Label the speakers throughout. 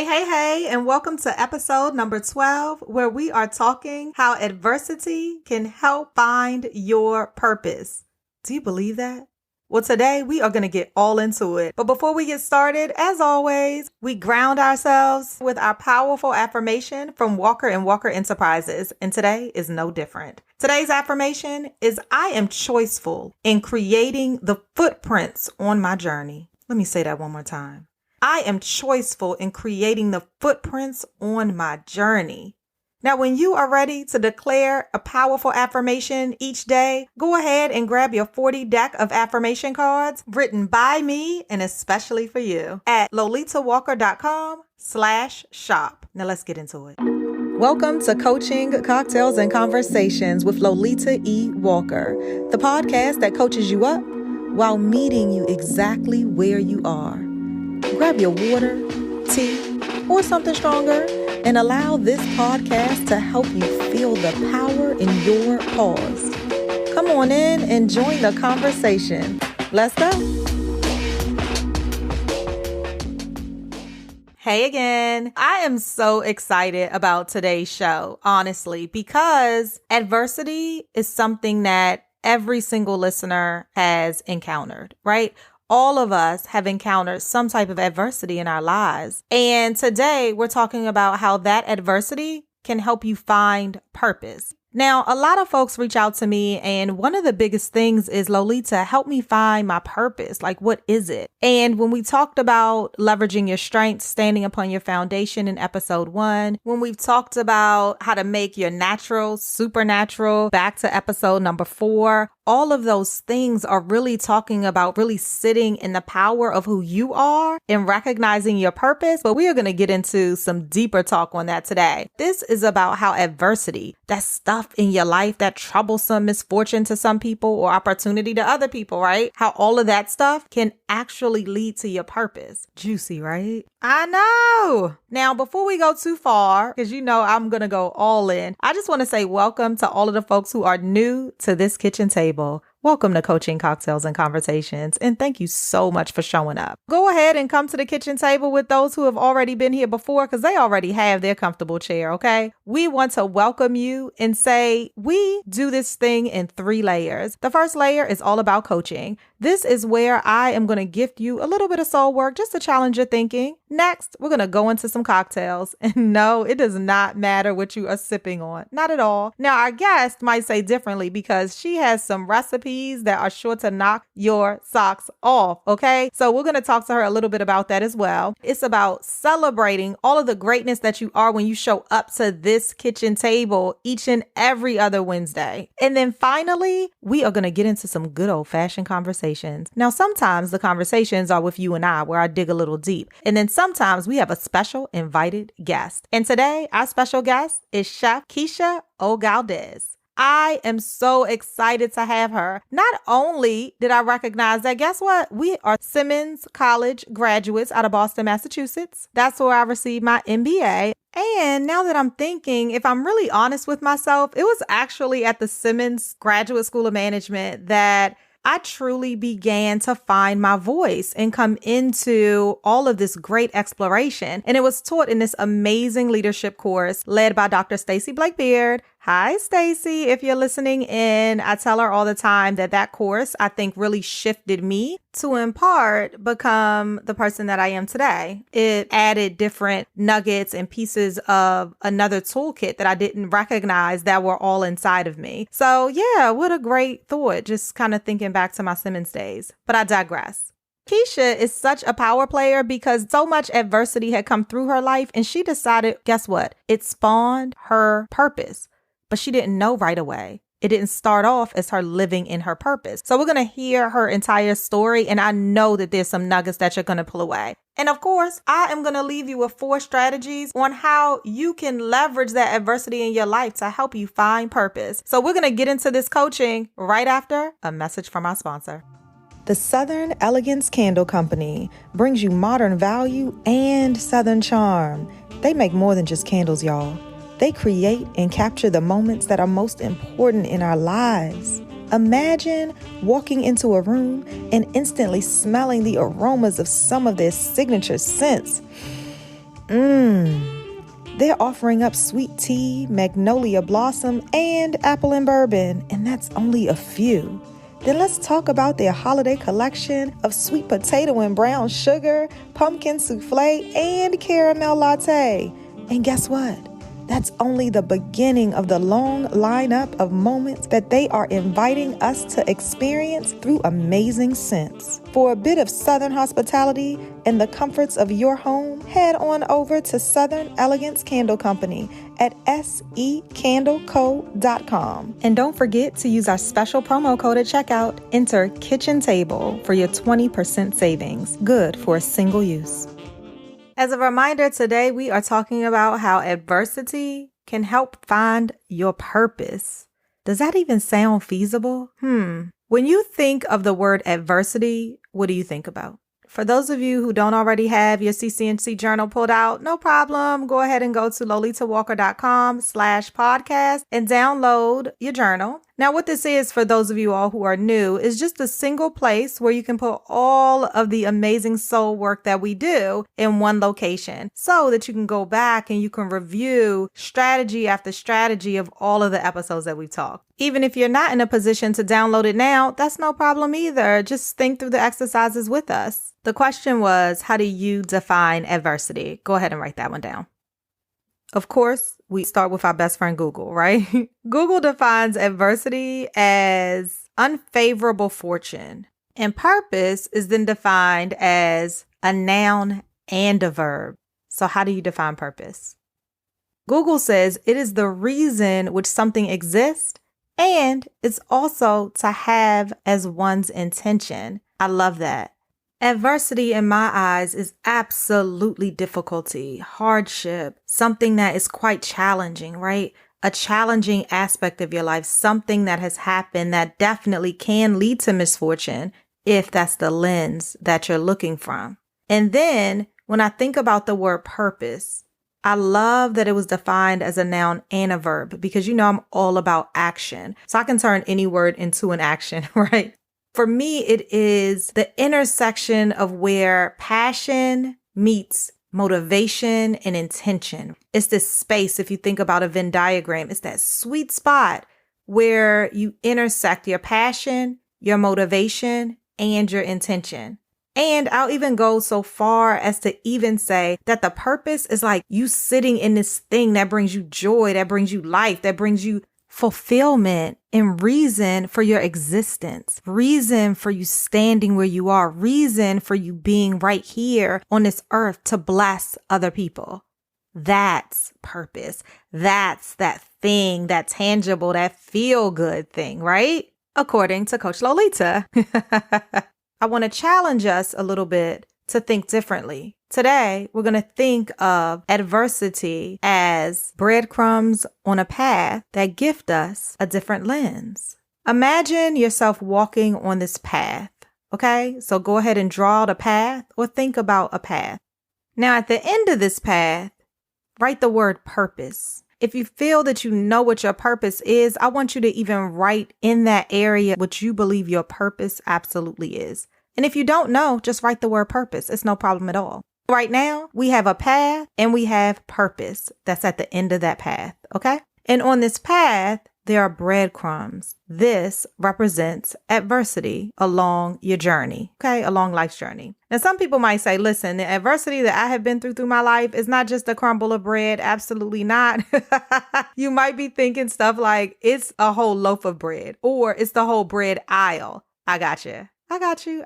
Speaker 1: Hey, and welcome to episode number 12, where we are talking how adversity can help find your purpose. Do you believe that? Well, today we are going to get all into it. But before we get started, as always, we ground ourselves with our powerful affirmation from Walker & Walker Enterprises. And today is no different. Today's affirmation is, I am choiceful in creating the footprints on my journey. Let me say that one more time. I am choiceful in creating the footprints on my journey. Now, when you are ready to declare a powerful affirmation each day, go ahead and grab your 40 deck of affirmation cards written by me and especially for you at lolitawalker.com/shop. Now let's get into it. Welcome to Coaching, Cocktails, and Conversations with Lolita E. Walker, the podcast that coaches you up while meeting you exactly where you are. Grab your water, tea, or something stronger and allow this podcast to help you feel the power in your pause. Come on in and join the conversation. Let's go. Hey again. I am so excited about today's show, honestly, because adversity is something that every single listener has encountered, right? All of us have encountered some type of adversity in our lives. And today we're talking about how that adversity can help you find purpose. Now, a lot of folks reach out to me, and one of the biggest things is, Lolita, help me find my purpose. Like, what is it? And when we talked about leveraging your strengths, standing upon your foundation in episode 1, when we've talked about how to make your natural supernatural back to episode number 4, all of those things are really talking about really sitting in the power of who you are and recognizing your purpose. But we are going to get into some deeper talk on that today. This is about how adversity, that stuff in your life, that troublesome misfortune to some people or opportunity to other people, right? How all of that stuff can actually lead to your purpose. Juicy, right? I know. Now, before we go too far, because you know I'm going to go all in, I just want to say welcome to all of the folks who are new to this kitchen table. Welcome to Coaching, Cocktails, and Conversations, and thank you so much for showing up. Go ahead and come to the kitchen table with those who have already been here before, because they already have their comfortable chair, okay? We want to welcome you and say we do this thing in 3 layers. The first layer is all about coaching. This is where I am going to gift you a little bit of soul work just to challenge your thinking. Next, we're going to go into some cocktails. And no, it does not matter what you are sipping on. Not at all. Now, our guest might say differently because she has some recipes that are sure to knock your socks off, okay? So we're going to talk to her a little bit about that as well. It's about celebrating all of the greatness that you are when you show up to this kitchen table each and every other Wednesday. And then finally, we are going to get into some good old-fashioned conversations. Now, sometimes the conversations are with you and I, where I dig a little deep. And then sometimes we have a special invited guest. And today, our special guest is Chef Keesha Ogaldez. I am so excited to have her. Not only did I recognize that, guess what? We are Simmons College graduates out of Boston, Massachusetts. That's where I received my MBA. And now that I'm thinking, if I'm really honest with myself, it was actually at the Simmons Graduate School of Management that I truly began to find my voice and come into all of this great exploration. And it was taught in this amazing leadership course led by Dr. Stacy Blakebeard. Hi, Stacy. If you're listening in, I tell her all the time that course, I think, really shifted me to, in part, become the person that I am today. It added different nuggets and pieces of another toolkit that I didn't recognize that were all inside of me. So yeah, what a great thought, just kind of thinking back to my Simmons days. But I digress. Keesha is such a power player because so much adversity had come through her life, and she decided, guess what? It spawned her purpose. But she didn't know right away. It didn't start off as her living in her purpose. So we're going to hear her entire story, and I know that there's some nuggets that you're going to pull away. And of course, I am going to leave you with 4 strategies on how you can leverage that adversity in your life to help you find purpose. So we're going to get into this coaching right after a message from our sponsor. The Southern Elegance Candle Company brings you modern value and Southern charm. They make more than just candles, y'all. They create and capture the moments that are most important in our lives. Imagine walking into a room and instantly smelling the aromas of some of their signature scents. They're offering up sweet tea, magnolia blossom, and apple and bourbon, and that's only a few. Then let's talk about their holiday collection of sweet potato and brown sugar, pumpkin souffle, and caramel latte. And guess what? That's only the beginning of the long lineup of moments that they are inviting us to experience through amazing scents. For a bit of Southern hospitality and the comforts of your home, head on over to Southern Elegance Candle Company at secandleco.com. And don't forget to use our special promo code at checkout. Enter Kitchen Table for your 20% savings. Good for a single use. As a reminder, today we are talking about how adversity can help find your purpose. Does that even sound feasible? When you think of the word adversity, what do you think about? For those of you who don't already have your CCNC journal pulled out, no problem. Go ahead and go to lolitawalker.com/podcast and download your journal. Now, what this is for those of you all who are new is just a single place where you can put all of the amazing soul work that we do in one location so that you can go back and you can review strategy after strategy of all of the episodes that we've talked. Even if you're not in a position to download it now, that's no problem either. Just think through the exercises with us. The question was, how do you define adversity? Go ahead and write that one down. Of course, we start with our best friend Google, right? Google defines adversity as unfavorable fortune, and purpose is then defined as a noun and a verb. So how do you define purpose? Google says it is the reason which something exists, and it's also to have as one's intention. I love that. Adversity in my eyes is absolutely difficulty, hardship, something that is quite challenging, right? A challenging aspect of your life, something that has happened that definitely can lead to misfortune if that's the lens that you're looking from. And then when I think about the word purpose, I love that it was defined as a noun and a verb because I'm all about action. So I can turn any word into an action, right? For me, it is the intersection of where passion meets motivation and intention. It's this space, if you think about a Venn diagram, it's that sweet spot where you intersect your passion, your motivation, and your intention. And I'll even go so far as to even say that the purpose is like you sitting in this thing that brings you joy, that brings you life, that brings you fulfillment and reason for your existence, reason for you standing where you are, reason for you being right here on this earth to bless other people. That's purpose. That's that thing, that tangible, that feel good thing, right? According to Coach Lolita. I want to challenge us a little bit to think differently. Today, we're going to think of adversity as breadcrumbs on a path that gift us a different lens. Imagine yourself walking on this path, okay? So go ahead and draw the path or think about a path. Now, at the end of this path, write the word purpose. If you feel that you know what your purpose is, I want you to even write in that area what you believe your purpose absolutely is. And if you don't know, just write the word purpose. It's no problem at all. Right now, we have a path and we have purpose that's at the end of that path, okay? And on this path, there are breadcrumbs. This represents adversity along your journey, okay? Along life's journey. Now, some people might say, listen, the adversity that I have been through my life is not just a crumble of bread. Absolutely not. You might be thinking stuff like it's a whole loaf of bread or it's the whole bread aisle. I got you.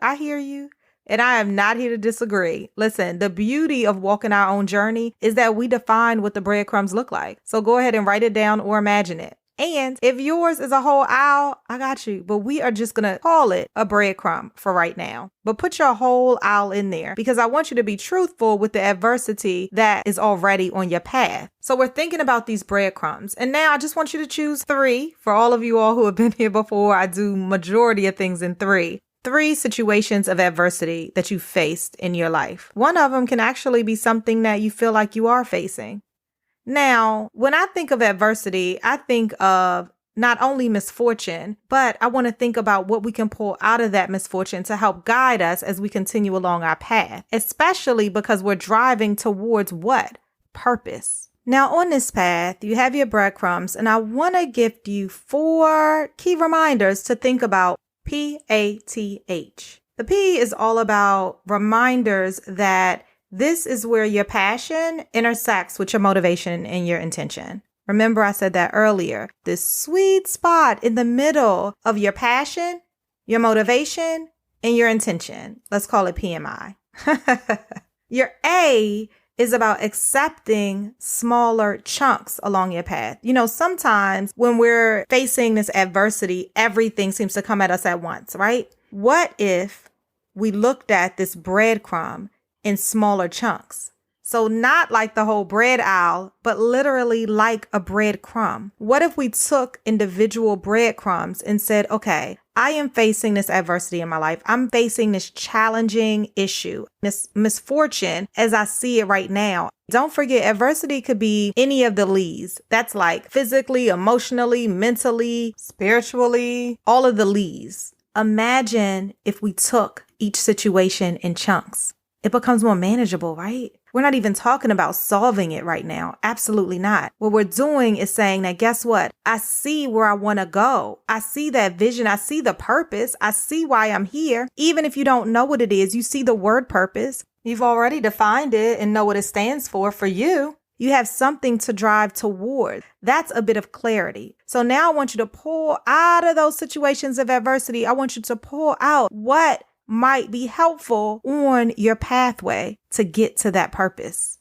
Speaker 1: I hear you. And I am not here to disagree. Listen, the beauty of walking our own journey is that we define what the breadcrumbs look like. So go ahead and write it down or imagine it. And if yours is a whole aisle, I got you. But we are just going to call it a breadcrumb for right now. But put your whole aisle in there because I want you to be truthful with the adversity that is already on your path. So we're thinking about these breadcrumbs. And now I just want you to choose 3. For all of you all who have been here before, I do majority of things in 3. 3 situations of adversity that you faced in your life. One of them can actually be something that you feel like you are facing. Now, when I think of adversity, I think of not only misfortune, but I want to think about what we can pull out of that misfortune to help guide us as we continue along our path, especially because we're driving towards what? purpose. Now, on this path, you have your breadcrumbs, and I want to gift you 4 key reminders to think about PATH. The P is all about reminders that this is where your passion intersects with your motivation and your intention. Remember, I said that earlier. This sweet spot in the middle of your passion, your motivation, and your intention. Let's call it PMI. Your A is about accepting smaller chunks along your path. You know, sometimes when we're facing this adversity, everything seems to come at us at once, right? What if we looked at this breadcrumb in smaller chunks? So not like the whole bread aisle, but literally like a breadcrumb. What if we took individual breadcrumbs and said, okay, I am facing this adversity in my life. I'm facing this challenging issue, this misfortune as I see it right now. Don't forget, adversity could be any of the lees. That's like physically, emotionally, mentally, spiritually, all of the lees. Imagine if we took each situation in chunks. It becomes more manageable, right? We're not even talking about solving it right now. Absolutely not. What we're doing is saying that, guess what? I see where I want to go. I see that vision. I see the purpose. I see why I'm here. Even if you don't know what it is, you see the word purpose. You've already defined it and know what it stands for you. You have something to drive toward. That's a bit of clarity. So now I want you to pull out of those situations of adversity. I want you to pull out what might be helpful on your pathway to get to that purpose.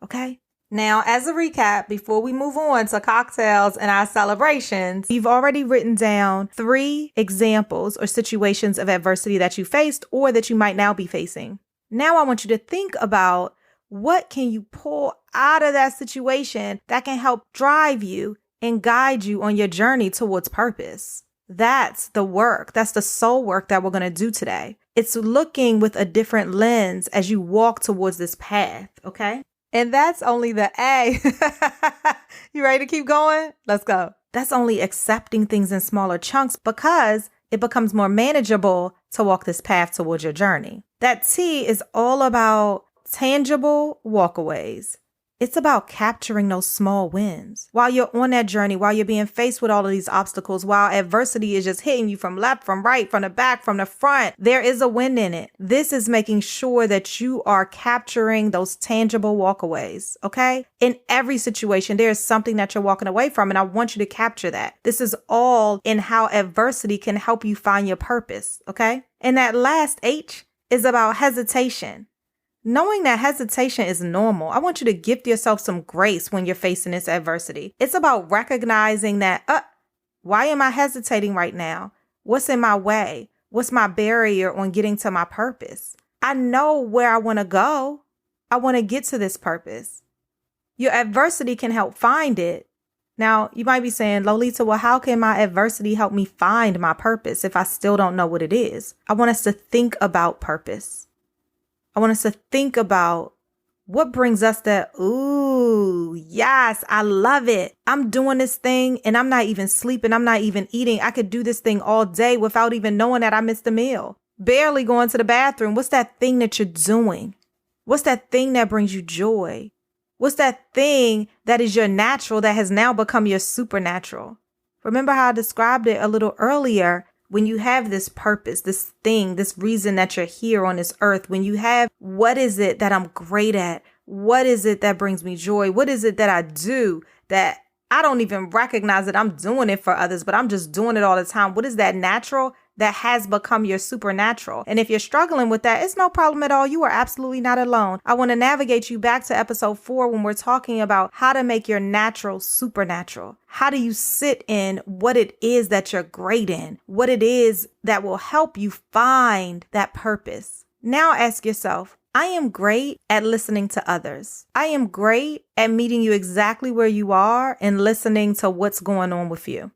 Speaker 1: Okay? Now, as a recap, before we move on to cocktails and our celebrations, you've already written down 3 examples or situations of adversity that you faced or that you might now be facing. Now I want you to think about what can you pull out of that situation that can help drive you and guide you on your journey towards purpose. That's the work. That's the soul work that we're going to do today. It's looking with a different lens as you walk towards this path, okay? And that's only the A. You ready to keep going? Let's go. That's only accepting things in smaller chunks because it becomes more manageable to walk this path towards your journey. That T is all about tangible walkaways. It's about capturing those small wins. While you're on that journey, while you're being faced with all of these obstacles, while adversity is just hitting you from left, from right, from the back, from the front, there is a win in it. This is making sure that you are capturing those tangible walkaways, okay? In every situation, there is something that you're walking away from, and I want you to capture that. This is all in how adversity can help you find your purpose, okay? And that last H is about hesitation. Knowing that hesitation is normal, I want you to gift yourself some grace when you're facing this adversity. It's about recognizing that, why am I hesitating right now? What's in my way? What's my barrier on getting to my purpose? I know where I want to go. I want to get to this purpose. Your adversity can help find it. Now, you might be saying, Lolita, well, how can my adversity help me find my purpose if I still don't know what it is? I want us to think about purpose. I want us to think about what brings us that, ooh, yes, I love it. I'm doing this thing and I'm not even sleeping. I'm not even eating. I could do this thing all day without even knowing that I missed a meal. Barely going to the bathroom. What's that thing that you're doing? What's that thing that brings you joy? What's that thing that is your natural that has now become your supernatural? Remember how I described it a little earlier. When you have this purpose, this thing, this reason that you're here on this earth, when you have, what is it that I'm great at? What is it that brings me joy? What is it that I do that I don't even recognize that I'm doing it for others, but I'm just doing it all the time? What is that natural that has become your supernatural? And if you're struggling with that, it's no problem at all. You are absolutely not alone. I want to navigate you back to episode 4 when we're talking about how to make your natural supernatural. How do you sit in what it is that you're great in? What it is that will help you find that purpose? Now ask yourself, I am great at listening to others. I am great at meeting you exactly where you are and listening to what's going on with you.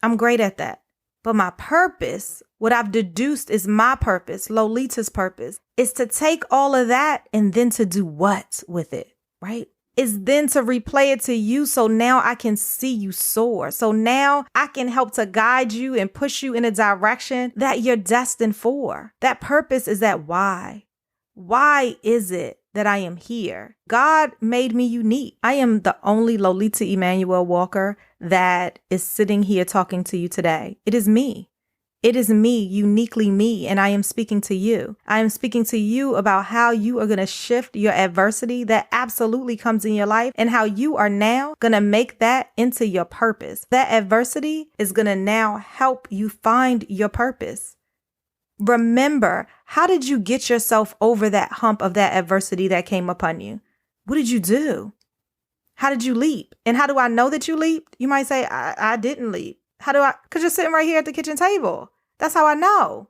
Speaker 1: I'm great at that. But my purpose, what I've deduced is my purpose, Lolita's purpose, is to take all of that and then to do what with it, right? Is then to replay it to you so now I can see you soar. So now I can help to guide you and push you in a direction that you're destined for. That purpose is that why. Why is it that I am here. God made me unique. I am the only Lolita Emmanuel Walker that is sitting here talking to you today. It is me. It is me, uniquely me, and I am speaking to you. I am speaking to you about how you are going to shift your adversity that absolutely comes in your life and how you are now going to make that into your purpose. That adversity is going to now help you find your purpose. Remember, how did you get yourself over that hump of that adversity that came upon you? What did you do? How did you leap? And how do I know that you leaped? You might say, I didn't leap. How do I? Because you're sitting right here at the kitchen table. That's how I know.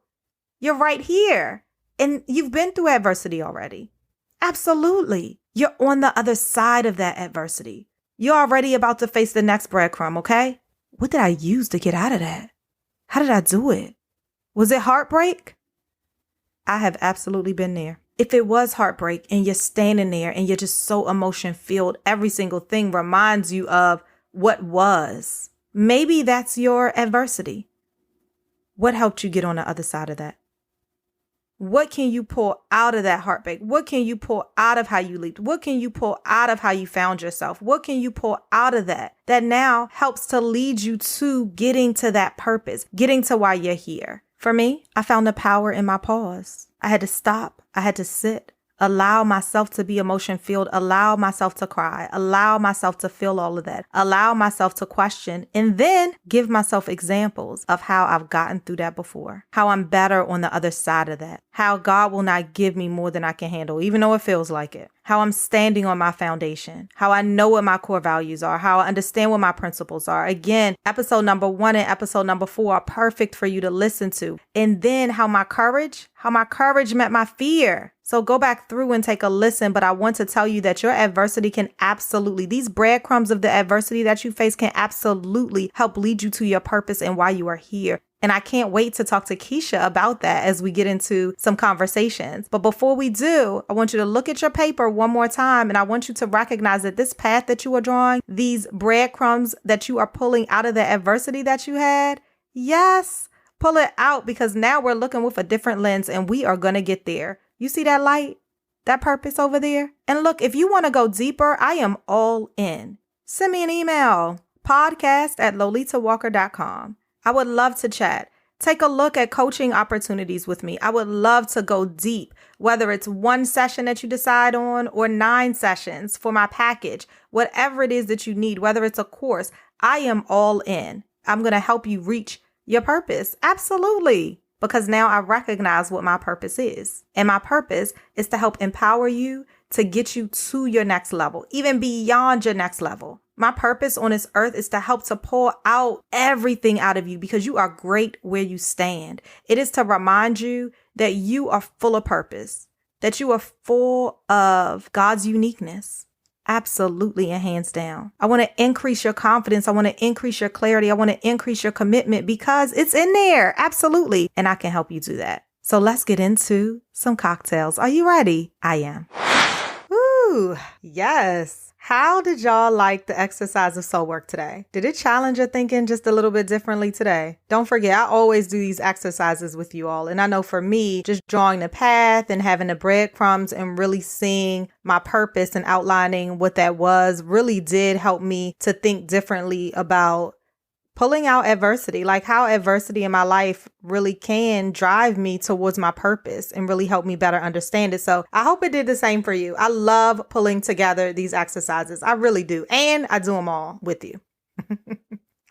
Speaker 1: You're right here. And you've been through adversity already. Absolutely. You're on the other side of that adversity. You're already about to face the next breadcrumb, okay? What did I use to get out of that? How did I do it? Was it heartbreak? I have absolutely been there. If it was heartbreak and you're standing there and you're just so emotion filled, every single thing reminds you of what was. Maybe that's your adversity. What helped you get on the other side of that? What can you pull out of that heartbreak? What can you pull out of how you leaped? What can you pull out of how you found yourself? What can you pull out of that now helps to lead you to getting to that purpose, getting to why you're here? For me, I found the power in my pause. I had to stop. I had to sit. Allow myself to be emotion filled, allow myself to cry, allow myself to feel all of that, allow myself to question, and then give myself examples of how I've gotten through that before, how I'm better on the other side of that, how God will not give me more than I can handle, even though it feels like it, how I'm standing on my foundation, how I know what my core values are, how I understand what my principles are. Again, episode number 1 and episode number 4 are perfect for you to listen to. And then how my courage met my fear. So go back through and take a listen. But I want to tell you that your adversity can absolutely, these breadcrumbs of the adversity that you face can absolutely help lead you to your purpose and why you are here. And I can't wait to talk to Keesha about that as we get into some conversations. But before we do, I want you to look at your paper one more time. And I want you to recognize that this path that you are drawing, these breadcrumbs that you are pulling out of the adversity that you had, yes, pull it out, because now we're looking with a different lens and we are going to get there. You see that light, that purpose over there? And look, if you want to go deeper, I am all in. Send me an email, podcast@lolitawalker.com. I would love to chat. Take a look at coaching opportunities with me. I would love to go deep, whether it's one session that you decide on or 9 sessions for my package, whatever it is that you need, whether it's a course, I am all in. I'm going to help you reach your purpose. Absolutely. Because now I recognize what my purpose is. And my purpose is to help empower you to get you to your next level, even beyond your next level. My purpose on this earth is to help to pull out everything out of you because you are great where you stand. It is to remind you that you are full of purpose, that you are full of God's uniqueness. Absolutely, and hands down. I want to increase your confidence. I want to increase your clarity. I want to increase your commitment because it's in there. Absolutely. And I can help you do that. So let's get into some cocktails. Are you ready? I am. Ooh, yes. How did y'all like the exercise of soul work today? Did it challenge your thinking just a little bit differently today? Don't forget, I always do these exercises with you all. And I know for me, just drawing the path and having the breadcrumbs and really seeing my purpose and outlining what that was really did help me to think differently about pulling out adversity, like how adversity in my life really can drive me towards my purpose and really help me better understand it. So I hope it did the same for you. I love pulling together these exercises. I really do. And I do them all with you.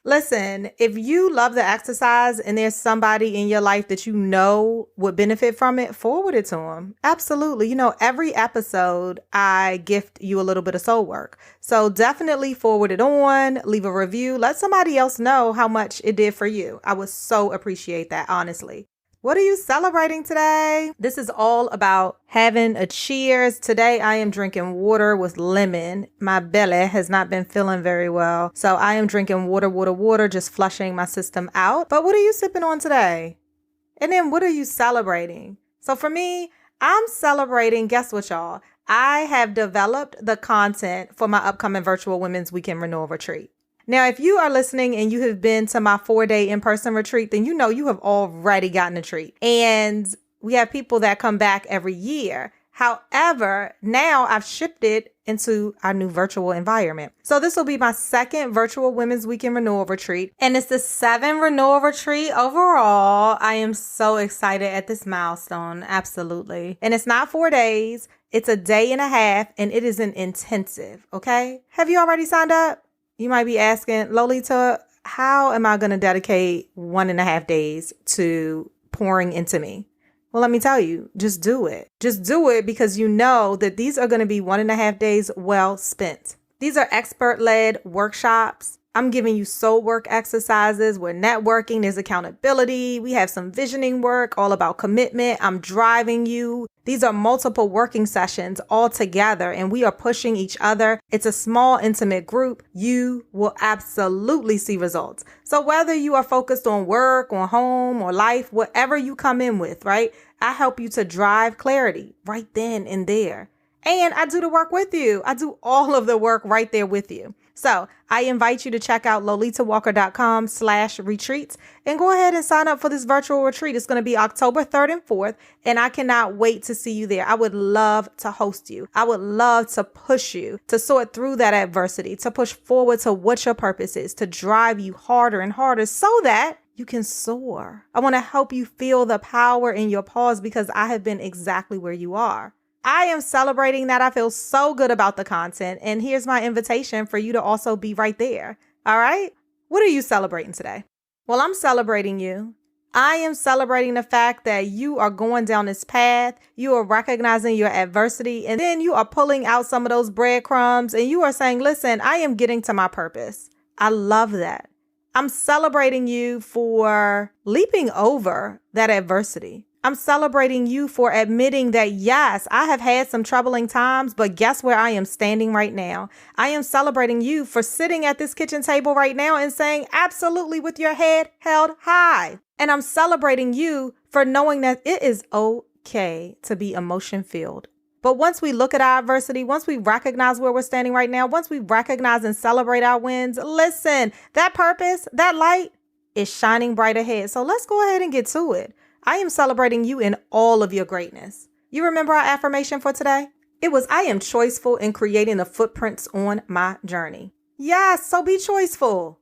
Speaker 1: Listen, if you love the exercise and there's somebody in your life that you know would benefit from it, forward it to them. Absolutely. You know, every episode, I gift you a little bit of soul work. So definitely forward it on, leave a review, let somebody else know how much it did for you. I would so appreciate that, honestly. What are you celebrating today? This is all about having a cheers. Today, I am drinking water with lemon. My belly has not been feeling very well. So I am drinking water, just flushing my system out. But what are you sipping on today? And then what are you celebrating? So for me, I'm celebrating, guess what, y'all? I have developed the content for my upcoming virtual Women's Weekend Renewal Retreat. Now, if you are listening and you have been to my 4-day in-person retreat, then you know you have already gotten a treat. And we have people that come back every year. However, now I've shifted into our new virtual environment. So this will be my second virtual Women's Weekend Renewal Retreat, and it's the 7th renewal retreat overall. I am so excited at this milestone. Absolutely. And it's not 4 days. It's a day and a half, and it is an intensive. Okay. Have you already signed up? You might be asking, Lolita, how am I going to dedicate 1.5 days to pouring into me? Well, let me tell you, just do it. Just do it because you know that these are going to be 1.5 days well spent. These are expert-led workshops. I'm giving you soul work exercises. We're networking. There's accountability. We have some visioning work, all about commitment. I'm driving you. These are multiple working sessions all together, and we are pushing each other. It's a small, intimate group. You will absolutely see results. So whether you are focused on work, on home, or life, whatever you come in with, right? I help you to drive clarity right then and there. And I do the work with you. I do all of the work right there with you. So I invite you to check out lolitawalker.com/retreats and go ahead and sign up for this virtual retreat. It's going to be October 3rd and 4th, and I cannot wait to see you there. I would love to host you. I would love to push you to sort through that adversity, to push forward to what your purpose is, to drive you harder and harder so that you can soar. I want to help you feel the power in your pause because I have been exactly where you are. I am celebrating that. I feel so good about the content. And here's my invitation for you to also be right there. All right. What are you celebrating today? Well, I'm celebrating you. I am celebrating the fact that you are going down this path. You are recognizing your adversity. And then you are pulling out some of those breadcrumbs and you are saying, listen, I am getting to my purpose. I love that. I'm celebrating you for leaping over that adversity. I'm celebrating you for admitting that, yes, I have had some troubling times, but guess where I am standing right now? I am celebrating you for sitting at this kitchen table right now and saying absolutely with your head held high. And I'm celebrating you for knowing that it is okay to be emotion filled. But once we look at our adversity, once we recognize where we're standing right now, once we recognize and celebrate our wins, listen, that purpose, that light is shining bright ahead. So let's go ahead and get to it. I am celebrating you in all of your greatness. You remember our affirmation for today? It was, I am choiceful in creating the footprints on my journey. Yes, so be choiceful.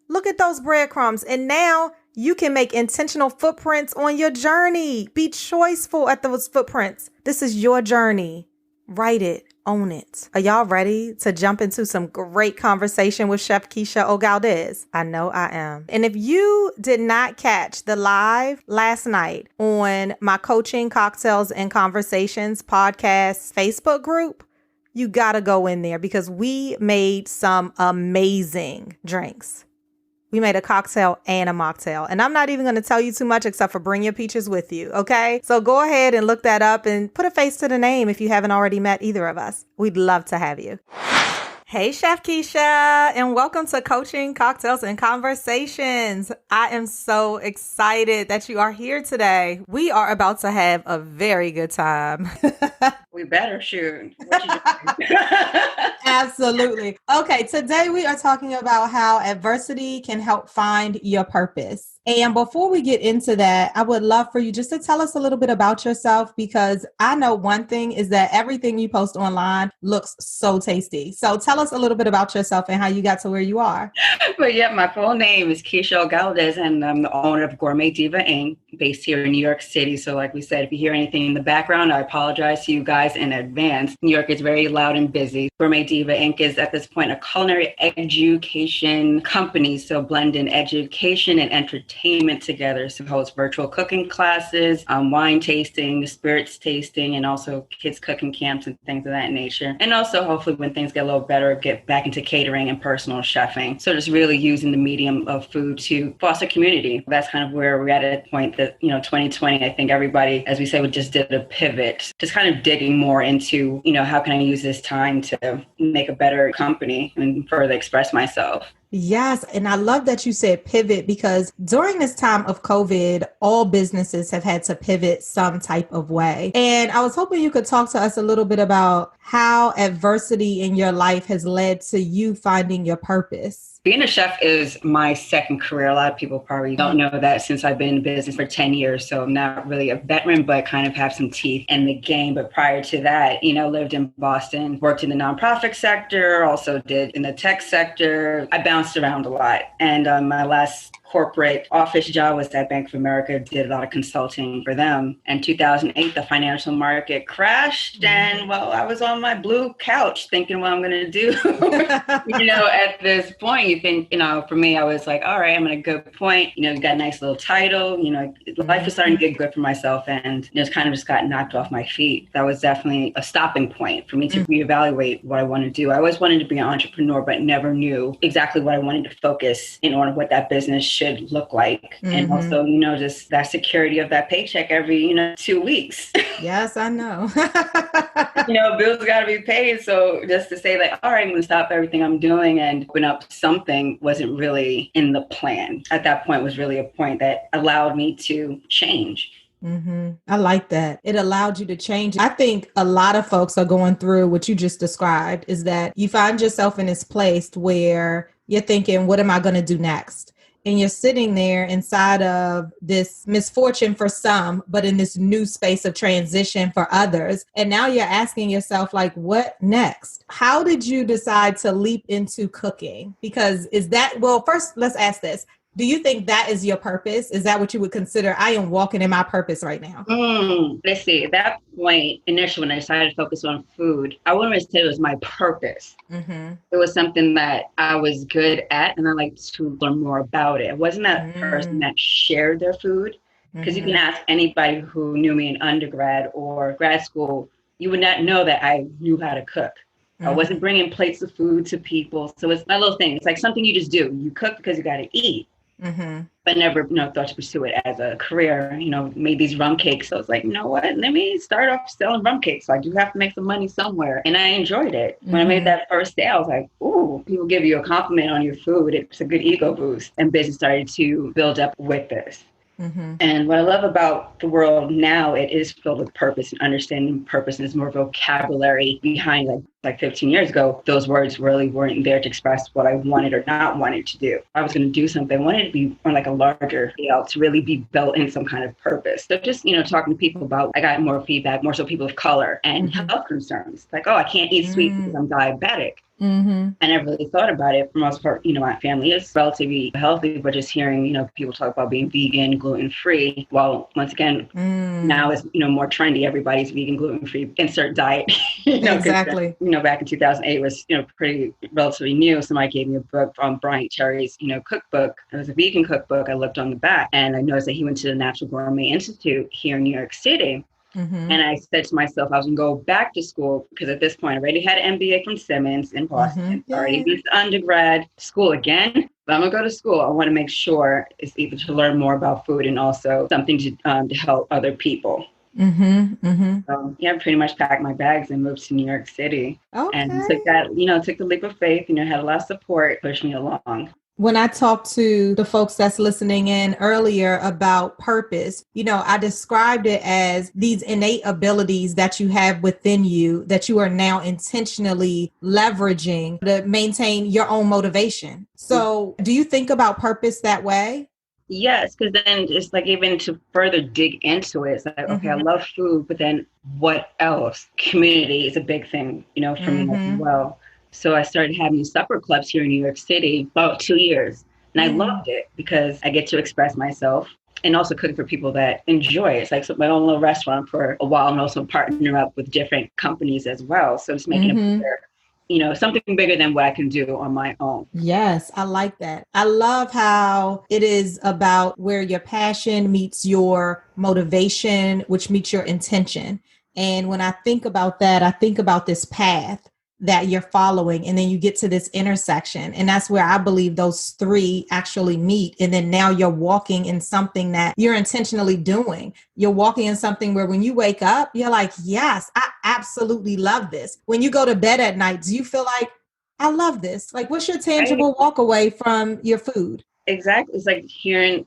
Speaker 1: Look at those breadcrumbs. And now you can make intentional footprints on your journey. Be choiceful at those footprints. This is your journey. Write it. Own it. Are y'all ready to jump into some great conversation with Chef Keesha Ogaldez? I know I am. And if you did not catch the live last night on my Coaching Cocktails and Conversations podcast Facebook group, you gotta go in there because we made some amazing drinks. We made a cocktail and a mocktail. And I'm not even going to tell you too much except for bring your peaches with you. Okay. So go ahead and look that up and put a face to the name if you haven't already met either of us. We'd love to have you. Hey, Chef Keesha, and welcome to Coaching Cocktails and Conversations. I am so excited that you are here today. We are about to have a very good time.
Speaker 2: We better shoot.
Speaker 1: Absolutely. Okay, today we are talking about how adversity can help find your purpose. And before we get into that, I would love for you just to tell us a little bit about yourself because I know one thing is that everything you post online looks so tasty. So tell us a little bit about yourself and how you got to where you are.
Speaker 2: But yeah, my full name is Keesha Ogaldez, and I'm the owner of Gourmet Diva Inc., based here in New York City. So like we said, if you hear anything in the background, I apologize to you guys in advance. New York is very loud and busy. Gourmet Diva Inc. is at this point a culinary education company. So blending education and entertainment together. So host virtual cooking classes, wine tasting, spirits tasting, and also kids cooking camps and things of that nature. And also hopefully when things get a little better, get back into catering and personal chefing. So just really using the medium of food to foster community. That's kind of where we're at a point that, 2020, I think everybody, as we say, we just did a pivot, just kind of digging more into, how can I use this time to make a better company and further express myself.
Speaker 1: Yes. And I love that you said pivot because during this time of COVID, all businesses have had to pivot some type of way. And I was hoping you could talk to us a little bit about how adversity in your life has led to you finding your purpose.
Speaker 2: Being a chef is my second career. A lot of people probably don't know that since I've been in business for 10 years. So I'm not really a veteran, but kind of have some teeth in the game. But prior to that, lived in Boston, worked in the nonprofit sector, also did in the tech sector. I bounced around a lot. And my last corporate office job was at Bank of America, did a lot of consulting for them. In 2008, the financial market crashed. And I was on my blue couch thinking what I'm going to do. At this point, you think, for me, I was like, all right, I'm at a good point. You got a nice little title. Life was starting to get good for myself. And it's kind of just got knocked off my feet. That was definitely a stopping point for me to reevaluate what I want to do. I always wanted to be an entrepreneur, but never knew exactly what I wanted to focus in on what that business should look like. And also, just that security of that paycheck every, 2 weeks.
Speaker 1: Yes, I know.
Speaker 2: Bills got to be paid. So just to say like, all right, I'm going to stop everything I'm doing and open up something wasn't really in the plan. At that point was really a point that allowed me to change.
Speaker 1: I like that. It allowed you to change. I think a lot of folks are going through what you just described is that you find yourself in this place where you're thinking, what am I going to do next? And you're sitting there inside of this misfortune for some, but in this new space of transition for others. And now you're asking yourself, like, what next? How did you decide to leap into cooking? Because first, let's ask this. Do you think that is your purpose? Is that what you would consider? I am walking in my purpose right now.
Speaker 2: Let's see. At that point, initially, when I decided to focus on food, I wouldn't say it was my purpose. It was something that I was good at, and I liked to learn more about it. I wasn't that person that shared their food, because you can ask anybody who knew me in undergrad or grad school, you would not know that I knew how to cook. I wasn't bringing plates of food to people. So it's my little thing. It's like something you just do. You cook because you got to eat. But never, thought to pursue it as a career. Made these rum cakes. So I was like, you know what? Let me start off selling rum cakes. So I do have to make some money somewhere. And I enjoyed it. When I made that first sale, I was like, ooh, people give you a compliment on your food. It's a good ego boost. And business started to build up with this. And what I love about the world now, it is filled with purpose and understanding purpose. And there's more vocabulary behind like 15 years ago. Those words really weren't there to express what I wanted or not wanted to do. I was going to do something. I wanted to be on like a larger scale to really be built in some kind of purpose. So just, talking to people about, I got more feedback, more so people of color and health concerns. Like, oh, I can't eat sweet because I'm diabetic. I never really thought about it. For the most part, my family is relatively healthy, but just hearing, people talk about being vegan, gluten-free. Well, once again, now it's, more trendy. Everybody's vegan, gluten-free, insert diet.
Speaker 1: Exactly.
Speaker 2: Back in 2008 was, pretty relatively new. Somebody gave me a book from Bryant Cherry's, cookbook. It was a vegan cookbook. I looked on the back and I noticed that he went to the Natural Gourmet Institute here in New York City. And I said to myself, I was going to go back to school because at this point I already had an MBA from Simmons in Boston. Already went to undergrad school again. But I'm going to go to school. I want to make sure it's either to learn more about food and also something to help other people. So, I pretty much packed my bags and moved to New York City. And took the leap of faith, had a lot of support, pushed me along.
Speaker 1: When I talked to the folks that's listening in earlier about purpose, I described it as these innate abilities that you have within you that you are now intentionally leveraging to maintain your own motivation. So do you think about purpose that way?
Speaker 2: Yes, because then it's like even to further dig into it, it's like, okay, I love food, but then what else? Community is a big thing, for me as well. So I started having supper clubs here in New York City about 2 years. And I loved it because I get to express myself and also cooking for people that enjoy it. It's like my own little restaurant for a while and also partner up with different companies as well. So it's making it bigger, something bigger than what I can do on my own.
Speaker 1: Yes, I like that. I love how it is about where your passion meets your motivation, which meets your intention. And when I think about that, I think about this path that you're following, and then you get to this intersection, and that's where I believe those three actually meet. And then now you're walking in something that you're intentionally doing. You're walking in something where when you wake up, you're like, yes, I absolutely love this. When you go to bed at night, do you feel like, I love this. Like, what's your
Speaker 2: Right?
Speaker 1: tangible walk away from your food?
Speaker 2: Exactly. It's like hearing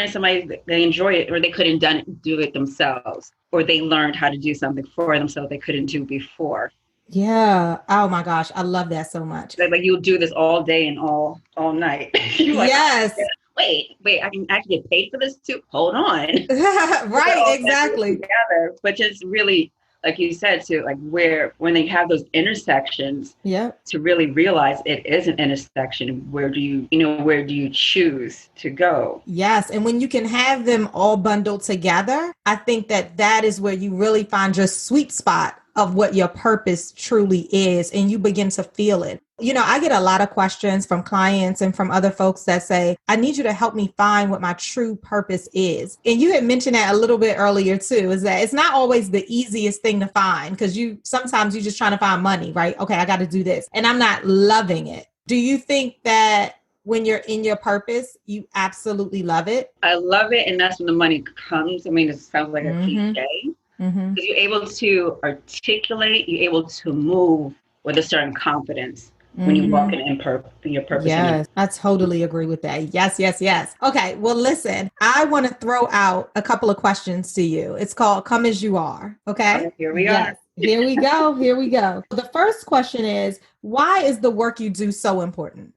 Speaker 2: somebody they enjoy it or they couldn't do it themselves or they learned how to do something for themselves they couldn't do before.
Speaker 1: Yeah. Oh my gosh. I love that so much.
Speaker 2: Like you'll do this all day and all night. You're like,
Speaker 1: Yes.
Speaker 2: wait, I can actually get paid for this too. Hold on. We're
Speaker 1: Right.
Speaker 2: all
Speaker 1: Exactly.
Speaker 2: together, but just really, like you said, too, like where when they have those intersections,
Speaker 1: Yep.
Speaker 2: to really realize it is an intersection. Where do where do you choose to go?
Speaker 1: Yes. And when you can have them all bundled together, I think that that is where you really find your sweet spot of what your purpose truly is. And you begin to feel it. You know, I get a lot of questions from clients and from other folks that say, I need you to help me find what my true purpose is. And you had mentioned that a little bit earlier too, is that it's not always the easiest thing to find because sometimes you're just trying to find money, right? Okay, I got to do this and I'm not loving it. Do you think that when you're in your purpose, you absolutely love it?
Speaker 2: I love it, and that's when the money comes. I mean, it sounds like a
Speaker 1: Mm-hmm.
Speaker 2: cliche,
Speaker 1: Mm-hmm.
Speaker 2: because you're able to articulate, you're able to move with a certain confidence when you walk
Speaker 1: Mm-hmm.
Speaker 2: in your purpose and your
Speaker 1: Yes, I totally agree with that. Yes, yes, yes. Okay, well, listen, I want to throw out a couple of questions to you. It's called Come As You Are. Okay.
Speaker 2: here we
Speaker 1: Yes.
Speaker 2: are.
Speaker 1: Here we go. Here we go. The first question is, why is the work you do so important?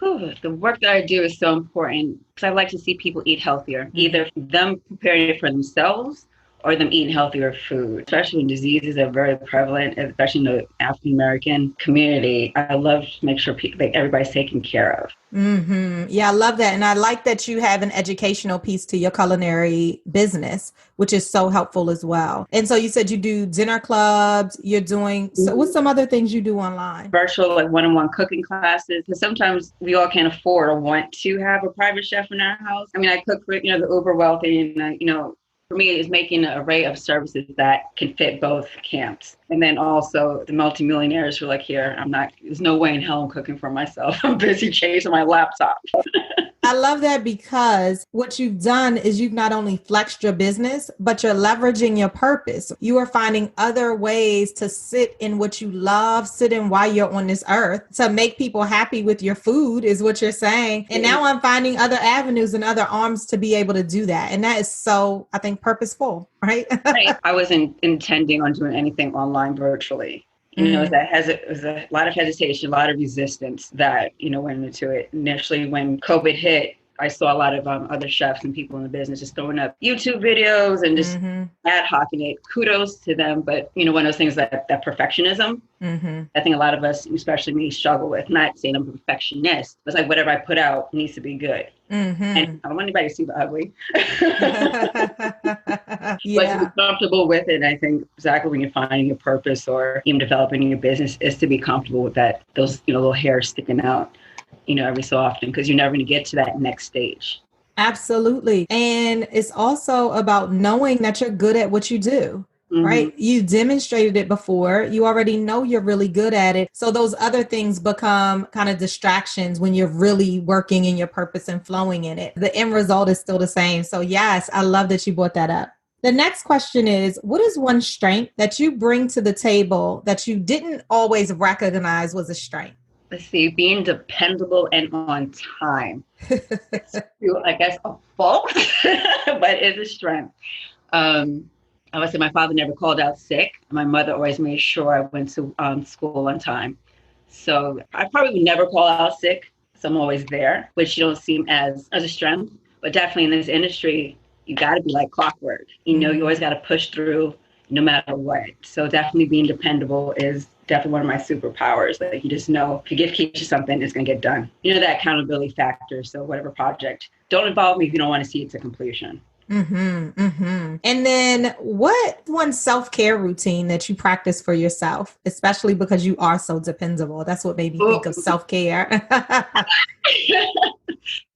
Speaker 2: Whew, the work that I do is so important because I like to see people eat healthier,
Speaker 1: Mm-hmm.
Speaker 2: either them preparing it for themselves or them eating healthier food, especially when diseases are very prevalent, especially in the African American community. I love to make sure people, like everybody's taken care of.
Speaker 1: Mm-hmm. Yeah, I love that. And I like that you have an educational piece to your culinary business, which is so helpful as well. And so you said you do dinner clubs, you're doing, so what's some other things you do online?
Speaker 2: Virtual like one-on-one cooking classes because sometimes we all can't afford or want to have a private chef in our house. I mean, I cook for the uber wealthy, and for me it's making an array of services that can fit both camps. And then also the multimillionaires who are like, here, there's no way in hell I'm cooking for myself. I'm busy chasing my laptop.
Speaker 1: I love that because what you've done is you've not only flexed your business, but you're leveraging your purpose. You are finding other ways to sit in what you love, sit in while you're on this earth, to make people happy with your food is what you're saying. And now I'm finding other avenues and other arms to be able to do that. And that is so, I think, purposeful, right?
Speaker 2: Right. I wasn't intending on doing anything online virtually. It was a lot of hesitation, a lot of resistance that, went into it. Initially, when COVID hit, I saw a lot of other chefs and people in the business just throwing up YouTube videos and just ad hocing it. Kudos to them. But, one of those things that perfectionism, I think a lot of us, especially me, struggle with. Not saying I'm a perfectionist, but it's like whatever I put out needs to be good. And I don't want anybody to see the ugly. But to be comfortable with it, I think exactly when you're finding your purpose or even developing your business is to be comfortable with that, those little hairs sticking out, every so often, because you're never going to get to that next stage.
Speaker 1: Absolutely. And it's also about knowing that you're good at what you do. Right? You demonstrated it before. You already know you're really good at it. So those other things become kind of distractions when you're really working in your purpose and flowing in it. The end result is still the same. So yes, I love that you brought that up. The next question is, what is one strength that you bring to the table that you didn't always recognize was a strength?
Speaker 2: Let's see, being dependable and on time. It's, I guess, a fault, but it's a strength. I would say my father never called out sick. My mother always made sure I went to school on time. So I probably would never call out sick. So I'm always there, which you don't seem as a strength. But definitely in this industry, you got to be like clockwork. You always got to push through no matter what. So definitely being dependable is definitely one of my superpowers. Like you just know if you give Keisha something, it's going to get done. That accountability factor. So whatever project, don't involve me if you don't want to see it to completion.
Speaker 1: And then what one self-care routine that you practice for yourself, especially because you are so dependable? That's what made me think of self-care.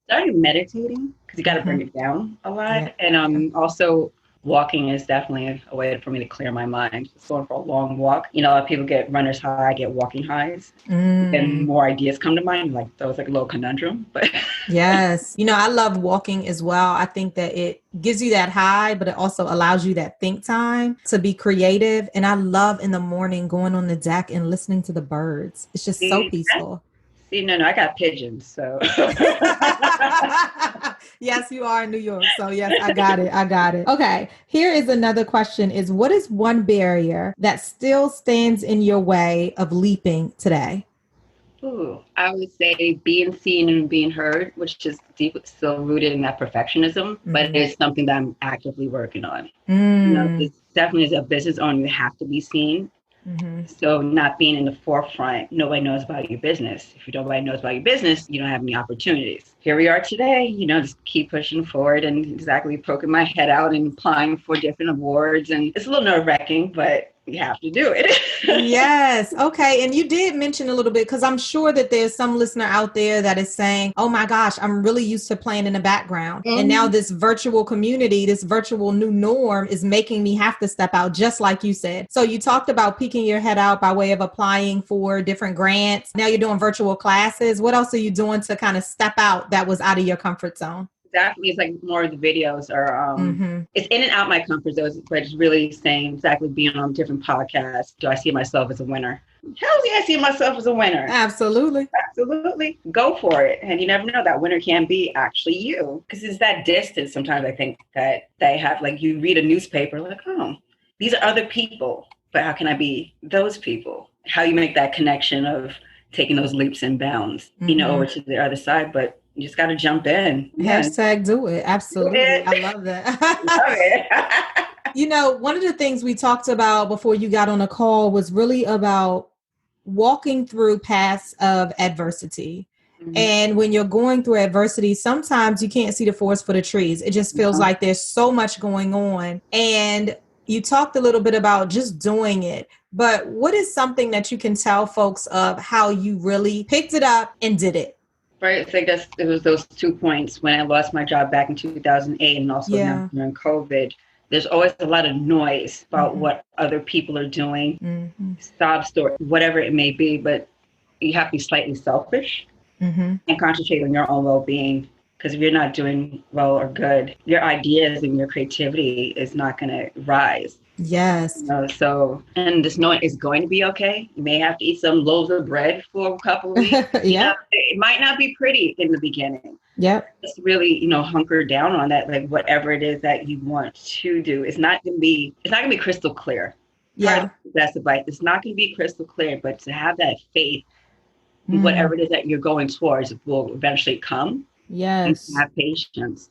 Speaker 2: Started meditating because you got to bring it down a lot.
Speaker 1: Yeah.
Speaker 2: And also walking is definitely a way for me to clear my mind. Just going for a long walk. A lot of people get runner's high, I get walking highs. And more ideas come to mind. Like that was like a little conundrum, but
Speaker 1: Yes. I love walking as well. I think that it gives you that high, but it also allows you that think time to be creative. And I love in the morning going on the deck and listening to the birds. It's just so
Speaker 2: See,
Speaker 1: peaceful.
Speaker 2: no, I got pigeons, so.
Speaker 1: Yes, you are in New York. So yes, I got it. I got it. Okay. Here is another question is what is one barrier that still stands in your way of leaping today?
Speaker 2: Ooh, I would say being seen and being heard, which is deep, still rooted in that perfectionism, but
Speaker 1: Mm-hmm.
Speaker 2: it's something that I'm actively working on.
Speaker 1: Mm.
Speaker 2: It's definitely as a business owner, you have to be seen.
Speaker 1: Mm-hmm.
Speaker 2: So not being in the forefront, nobody knows about your business. If nobody knows about your business, you don't have any opportunities. Here we are today, just keep pushing forward and exactly poking my head out and applying for different awards. And it's a little nerve wracking, but you have to do it.
Speaker 1: Yes. Okay. And you did mention a little bit because I'm sure that there's some listener out there that is saying, oh my gosh, I'm really used to playing in the background. And now
Speaker 2: Mhm.
Speaker 1: this virtual community, this virtual new norm is making me have to step out, just like you said. So you talked about peeking your head out by way of applying for different grants. Now you're doing virtual classes. What else are you doing to kind of step out that was out of your comfort zone?
Speaker 2: Exactly. It's like more of the videos are
Speaker 1: Mm-hmm.
Speaker 2: it's in and out my comfort zone, but it's really saying exactly being on different podcasts. Do I see myself as a winner? Hell yeah, I see myself as a winner.
Speaker 1: Absolutely.
Speaker 2: Absolutely. Go for it. And you never know, that winner can be actually you. Because it's that distance sometimes I think that they have, like you read a newspaper, like, oh, these are other people, but how can I be those people? How you make that connection of taking those leaps and bounds, over to the other side, but you just got to jump in. Yeah.
Speaker 1: Hashtag do it.
Speaker 2: Do
Speaker 1: Absolutely. I
Speaker 2: it.
Speaker 1: love
Speaker 2: Love
Speaker 1: that.
Speaker 2: it.
Speaker 1: One of the things we talked about before you got on a call was really about walking through paths of adversity. And when you're going through adversity, sometimes you can't see the forest for the trees. It just feels like there's so much going on. And you talked a little bit about just doing it. But what is something that you can tell folks of how you really picked it up and did it?
Speaker 2: Right. It's like it was those 2 points when I lost my job back in 2008 and also now
Speaker 1: Yeah.
Speaker 2: during COVID. There's always a lot of noise about
Speaker 1: Mm-hmm.
Speaker 2: what other people are doing,
Speaker 1: Mm-hmm.
Speaker 2: sob story, whatever it may be, but you have to be slightly selfish
Speaker 1: Mm-hmm.
Speaker 2: and concentrate on your own well-being. Because if you're not doing well or good, your ideas and your creativity is not going to rise.
Speaker 1: Yes.
Speaker 2: So, and just knowing it's going to be okay. You may have to eat some loaves of bread for a couple of weeks.
Speaker 1: Yep.
Speaker 2: It might not be pretty in the beginning.
Speaker 1: Yep.
Speaker 2: Just really, hunker down on that, like whatever it is that you want to do. It's not gonna be crystal clear.
Speaker 1: Yeah.
Speaker 2: That's advice. It's not gonna be crystal clear, but to have that faith,
Speaker 1: Mm.
Speaker 2: whatever it is that you're going towards will eventually come, and to
Speaker 1: Yes.
Speaker 2: have patience.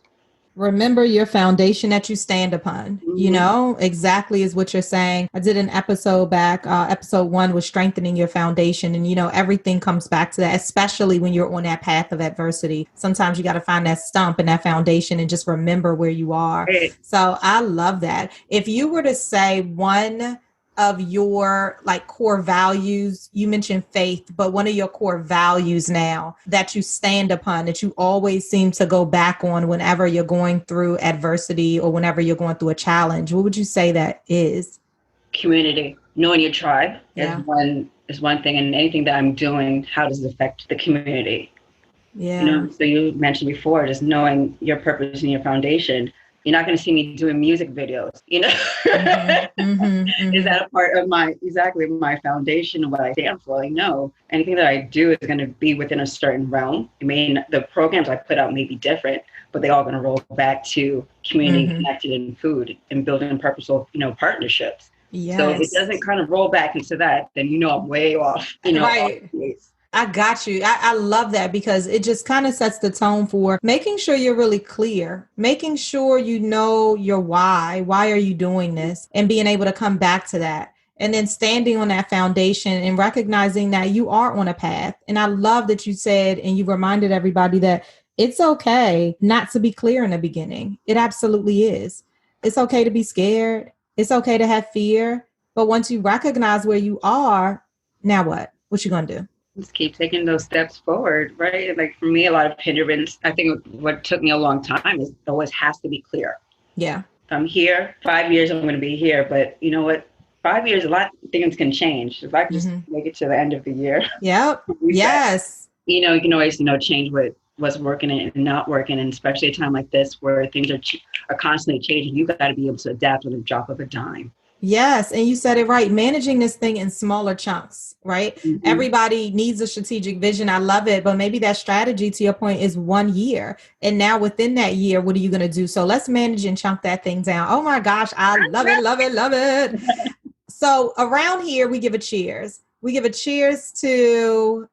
Speaker 1: Remember your foundation that you stand upon,
Speaker 2: Mm-hmm.
Speaker 1: exactly is what you're saying. I did an episode back, episode 1 was strengthening your foundation. And, everything comes back to that, especially when you're on that path of adversity. Sometimes you got to find that stump and that foundation and just remember where you are.
Speaker 2: Right.
Speaker 1: So I love that. If you were to say one of your like core values, you mentioned faith, but one of your core values now that you stand upon, that you always seem to go back on whenever you're going through adversity or whenever you're going through a challenge, what would you say that is?
Speaker 2: Community, knowing your tribe
Speaker 1: Yeah.
Speaker 2: is one thing, and anything that I'm doing, how does it affect the community?
Speaker 1: Yeah.
Speaker 2: So you mentioned before, just knowing your purpose and your foundation. You're not going to see me doing music videos,
Speaker 1: Mm-hmm, mm-hmm,
Speaker 2: Is
Speaker 1: mm-hmm.
Speaker 2: that a part of my foundation and what I stand for? Like, no, anything that I do is going to be within a certain realm. The programs I put out may be different, but they all going to roll back to community
Speaker 1: Mm-hmm.
Speaker 2: connected in food and building purposeful, partnerships. So if it
Speaker 1: Yes.
Speaker 2: doesn't kind of roll back into that, then I'm way off, off
Speaker 1: Right.
Speaker 2: base.
Speaker 1: I got you. I love that because it just kind of sets the tone for making sure you're really clear, making sure you know your why. Why are you doing this? And being able to come back to that. And then standing on that foundation and recognizing that you are on a path. And I love that you said and you reminded everybody that it's okay not to be clear in the beginning. It absolutely is. It's okay to be scared. It's okay to have fear. But once you recognize where you are, now what? What you gonna do?
Speaker 2: Just keep taking those steps forward, right? Like for me, a lot of hindrance, I think what took me a long time is it always has to be clear.
Speaker 1: Yeah.
Speaker 2: If I'm here, 5 years, I'm going to be here. But you know what? 5 years, a lot of things can change. If I can just
Speaker 1: Mm-hmm.
Speaker 2: make it to the end of the year,
Speaker 1: Yep.
Speaker 2: reset.
Speaker 1: Yes.
Speaker 2: You can always, change what what's working and not working, and especially a time like this where things are constantly changing. You got to be able to adapt with a drop of a dime.
Speaker 1: Yes. And you said it right. Managing this thing in smaller chunks, right?
Speaker 2: Mm-hmm.
Speaker 1: Everybody needs a strategic vision. I love it. But maybe that strategy, to your point, is 1 year. And now within that year, what are you going to do? So let's manage and chunk that thing down. Oh my gosh. I love it, love it, love it. So around here, we give a cheers. We cheers to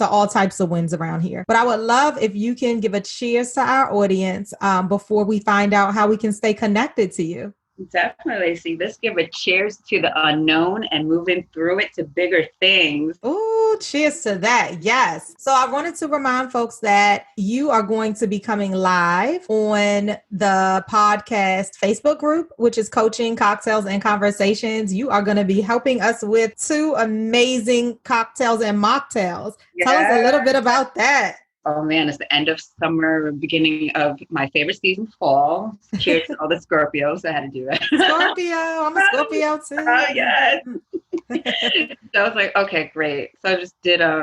Speaker 1: all types of wins around here. But I would love if you can give a cheers to our audience before we find out how we can stay connected to you.
Speaker 2: Definitely. See, let's give a cheers to the unknown and moving through it to bigger things.
Speaker 1: Ooh, cheers to that. Yes. So I wanted to remind folks that you are going to be coming live on the podcast Facebook group, which is Coaching, Cocktails, and Conversations. You are going to be helping us with 2 amazing cocktails and mocktails.
Speaker 2: Yes.
Speaker 1: Tell us a little bit about that.
Speaker 2: Oh man, it's the end of summer, beginning of my favorite season, fall. Cheers to all the Scorpios. I had to do that.
Speaker 1: Scorpio. I'm a Scorpio too.
Speaker 2: Oh, yes. So I was like, okay, great. So I just did, I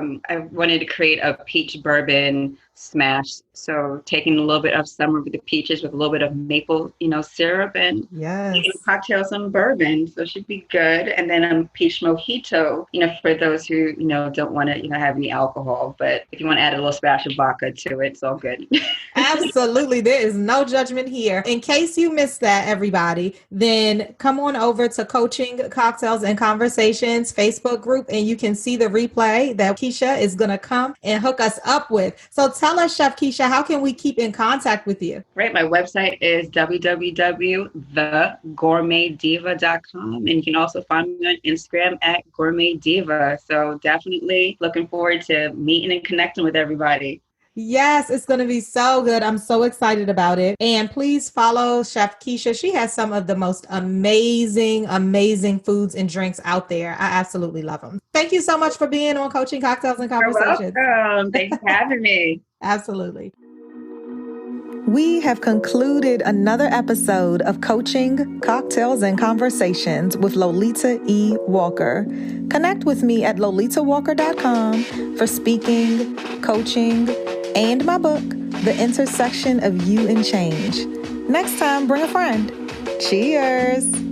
Speaker 2: wanted to create a peach bourbon smash. So taking a little bit of summer with the peaches with a little bit of maple, syrup and cocktail some bourbon. So it should be good. And then peach mojito, for those who, don't want to, have any alcohol. But if you want to add a little splash of vodka to it, it's all good.
Speaker 1: Absolutely. There is no judgment here. In case you missed that, everybody, then come on over to Coaching, Cocktails, and Conversations Facebook group, and you can see the replay that Keesha is going to come and hook us up with. So tell us, Chef Keesha, how can we keep in contact with you?
Speaker 2: Right. My website is www.thegourmetdiva.com. And you can also find me on Instagram at Gourmet Diva. So definitely looking forward to meeting and connecting with everybody.
Speaker 1: Yes, it's going to be so good. I'm so excited about it. And please follow Chef Keesha. She has some of the most amazing, amazing foods and drinks out there. I absolutely love them. Thank you so much for being on Coaching, Cocktails, and Conversations.
Speaker 2: You're welcome. Thanks for having me.
Speaker 1: Absolutely. We have concluded another episode of Coaching, Cocktails, and Conversations with Lolita E. Walker. Connect with me at lolitawalker.com for speaking, coaching, and my book, The Intersection of You and Change. Next time, bring a friend. Cheers.